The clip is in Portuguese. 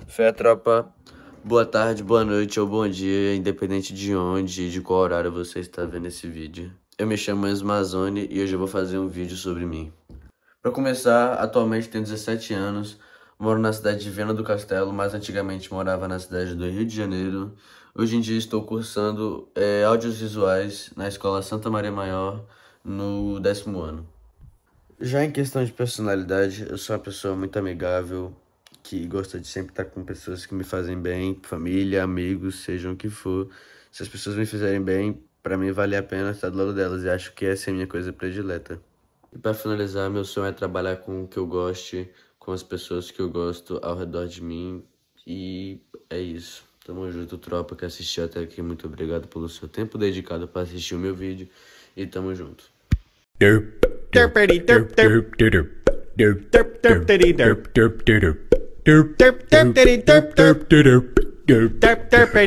Fé, tropa. Boa tarde, boa noite ou bom dia, independente de onde e de qual horário você está vendo esse vídeo. Eu me chamo Enzo Mazzoni e hoje eu vou fazer um vídeo sobre mim. Para começar, atualmente tenho 17 anos, moro na cidade de Viana do Castelo, mas antigamente morava na cidade do Rio de Janeiro. Hoje em dia estou cursando audiovisuais na Escola Santa Maria Maior, no 10º ano. Já em questão de personalidade, eu sou uma pessoa muito amigável, que gosta de sempre estar com pessoas que me fazem bem, família, amigos, sejam o que for. Se as pessoas me fizerem bem, pra mim vale a pena estar do lado delas, e acho que essa é a minha coisa predileta. E pra finalizar, meu sonho é trabalhar com o que eu goste, com as pessoas que eu gosto ao redor de mim, e é isso. Tamo junto, tropa, que assistiu até aqui. Muito obrigado pelo seu tempo dedicado para assistir o meu vídeo, e tamo junto. Derpity derp derp derp derp derp derpity derp derp derp derp derp derpity derp derp derp derp derpity